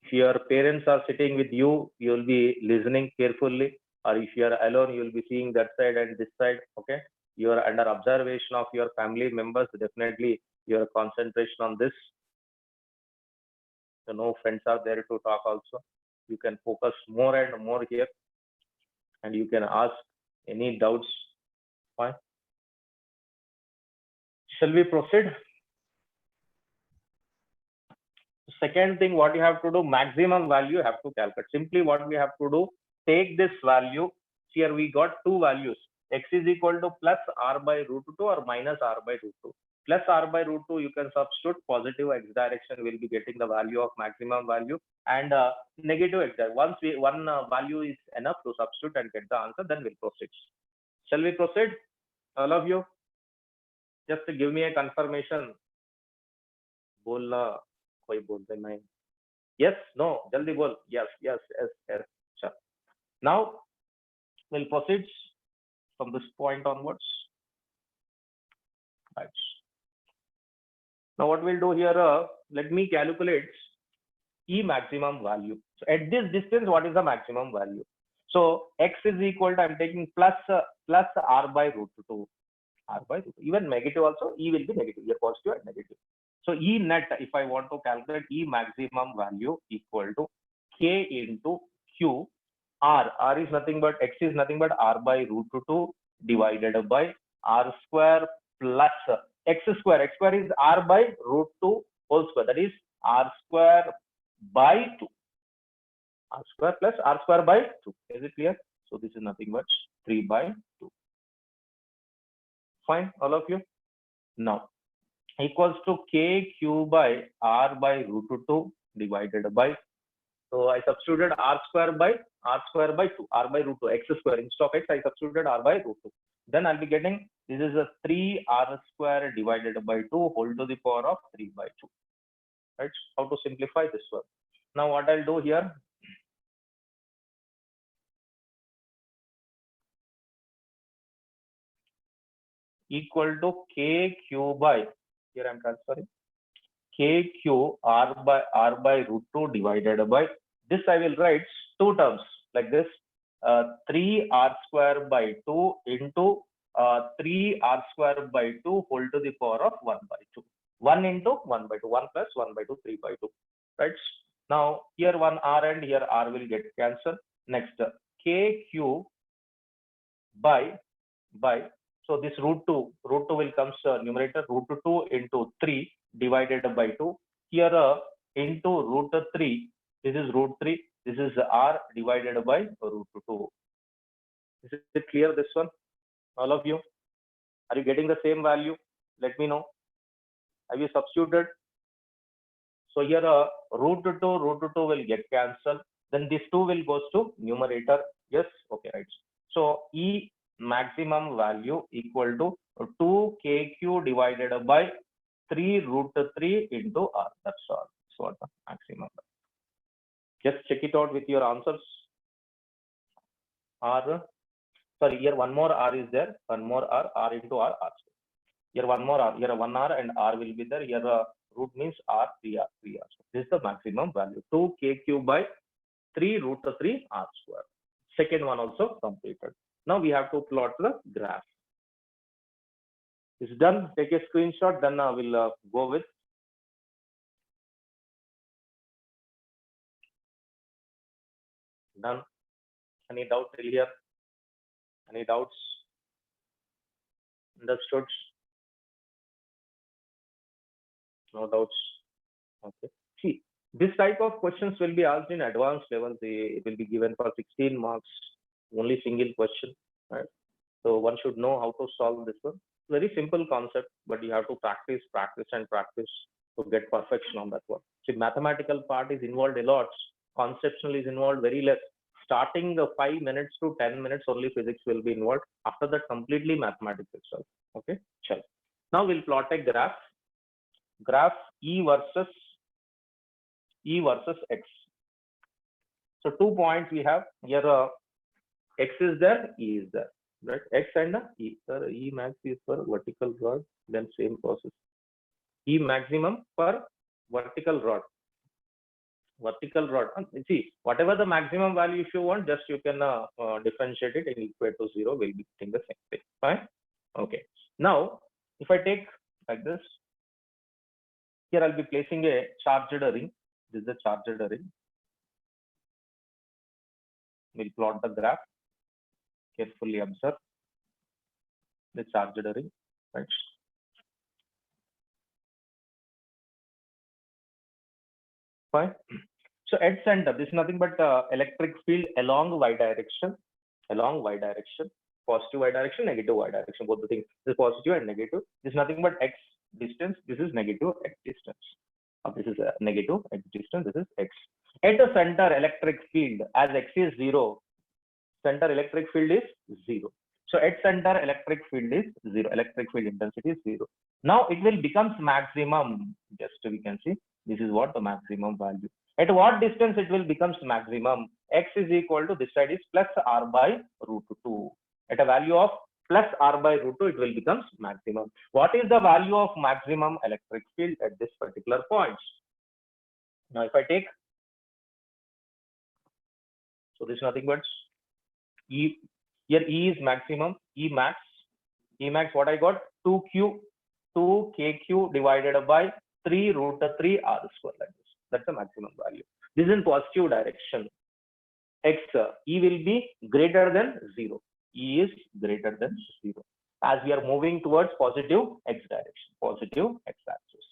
If your parents are sitting with you, you will be listening carefully. Or if you are alone, you will be seeing that side and this side. Okay. You are under observation of your family members. Definitely, your concentration on this. So no friends are there to talk also. You can focus more and more here. And you can ask any doubts. Fine. Shall we proceed? Second thing, what you have to do, maximum value you have to calculate. Simply what we have to do, take this value. Here we got two values. X is equal to plus r by root 2 or minus r by root 2. Plus r by root 2, you can substitute positive x direction, will be getting the value of maximum value, and negative x direction. Once one value is enough to substitute and get the answer, then we'll proceed. Shall we proceed? All of you, just to give me a confirmation. Bolna. Yes, no, jaldi bol. Yes. Sure. Now we'll proceed from this point onwards. Right. Now what we'll do here, let me calculate E maximum value. So at this distance, what is the maximum value? So x is equal to, I'm taking plus r by root 2. R by root 2. Even negative also, E will be negative. Here positive and negative. So E net, if I want to calculate E maximum value equal to K into Q, R is nothing but, X is nothing but R by root 2 divided by R square plus X square. X square is R by root 2 whole square. That is R square by 2. R square plus R square by 2. Is it clear? So this is nothing but 3 by 2. Fine, all of you? Now, equals to KQ by R by root 2 divided by, so I substituted R square by 2, R by root 2, X square. Instead of X, I substituted R by root 2. Then I'll be getting, this is a 3R square divided by 2 whole to the power of 3 by 2. Right? How to simplify this one? Now what I'll do here, equal to KQ by, here I'm transferring, KQ R by root 2 divided by, this I will write two terms like this, 3R square by 2 into 3R square by 2 whole to the power of 1 by 2. 1 into 1 by 2, 1 plus 1 by 2, 3 by 2. Right? Now here one R and here R will get cancelled. Next, KQ by, So this root 2 will comes numerator, root 2 into 3 divided by 2. Here into root 3, this is root 3, this is r divided by root 2. Is it clear, this one? All of you? Are you getting the same value? Let me know. Have you substituted? So here root 2 will get cancelled. Then this 2 will goes to numerator. Yes, okay, right. So E maximum value equal to 2 kq divided by 3 root 3 into r. That's all. So what the maximum value. Just check it out with your answers. R. Sorry, here one more r is there. One more r into r, r. Here one more r. Here 1 r and r will be there. Here root means r, 3r, 3r. So this is the maximum value. 2 kq by 3 root 3 r square. Second one also completed. Now we have to plot the graph. It's done. Take a screenshot. Then we'll go with. Done. Any doubt till here? Any doubts? Understood? No doubts. Okay. See, this type of questions will be asked in advanced level. It will be given for 16 marks. Only single question. Right? So one should know how to solve this one. Very simple concept, but you have to practice to get perfection on that one. See, mathematical part is involved a lot. Conceptual is involved very less. Starting the 5 minutes to 10 minutes only physics will be involved. After that, completely mathematics itself. Okay, sure. Now we'll plot a graph. Graph E versus X. So 2 points we have here. X is there, E is there. Right? X and E. Sir, E max is for vertical rod. Then same process. E maximum for vertical rod. Vertical rod. See, whatever the maximum value if you want, just you can differentiate it and equate to 0. We'll be getting the same thing. Fine. Okay. Now, if I take like this, here I'll be placing a charged ring. This is a charged ring. We'll plot the graph. Carefully observe the charged ring. Right. Fine. So at center, this is nothing but electric field along y direction. Along y direction. Positive y direction, negative y direction. Both the things. This is positive and negative. This is nothing but x distance. This is negative x distance. This is a negative x distance. This is x. At the center electric field, as x is 0, center electric field is 0. So at center electric field is 0. Electric field intensity is 0. Now it will becomes maximum. Just we can see this is what the maximum value. At what distance it will becomes maximum? X is equal to this side is plus r by root 2. At a value of plus r by root 2, it will becomes maximum. What is the value of maximum electric field at this particular point? Now if I take, so this is nothing but E. Here E is maximum. E max what I got? 2 kq divided by 3 root 3 r square, like this. That's the maximum value. This is in positive direction. X, E will be greater than 0. E is greater than 0. As we are moving towards positive x direction, positive x axis.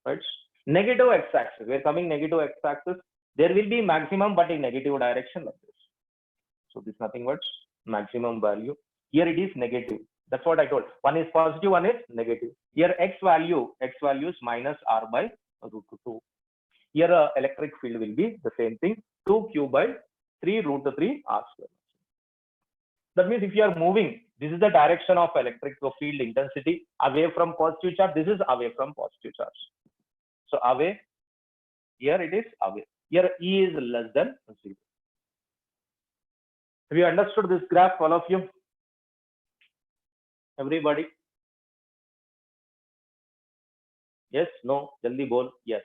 Right? Negative x axis. We are coming negative x axis. There will be maximum, but in negative direction like this. So this is nothing but maximum value. Here it is negative. That's what I told. One is positive, one is negative. Here x value is minus r by root 2. Here electric field will be the same thing. 2q by 3 root 3 r square. That means if you are moving, this is the direction of electric field intensity away from positive charge. This is away from positive charge. So away. Here it is away. Here E is less than 0. Have you understood this graph, all of you? Everybody? Yes, no, jaldi bol. Yes.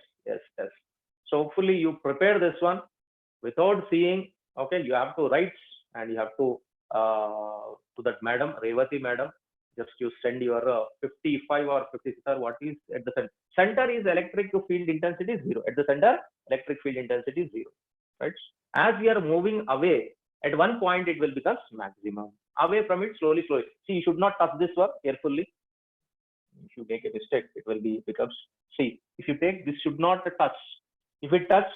So hopefully you prepare this one without seeing. Okay, you have to write and you have to that madam, Revati madam, just you send your 55 or 56 or what is at the center. Center is electric field intensity 0. At the center, electric field intensity 0. Right? As we are moving away, at one point it will become maximum. away from it slowly. See, you should not touch this one carefully. If you make a mistake, it will be becomes. See, if you take this, should not touch. If it touches,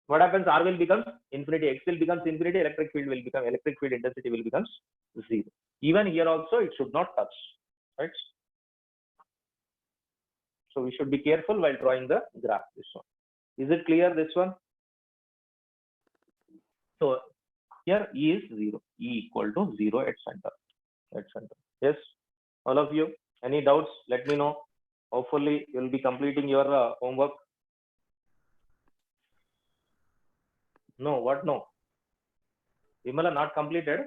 what happens? R will become infinity. X will becomes infinity. Electric field intensity will becomes 0. Even here also, it should not touch. Right? So we should be careful while drawing the graph. This one. Is it clear? This one. So here E is 0. E equal to 0 at center. Yes. All of you. Any doubts? Let me know. Hopefully, you will be completing your homework. No, what no? Vimala not completed.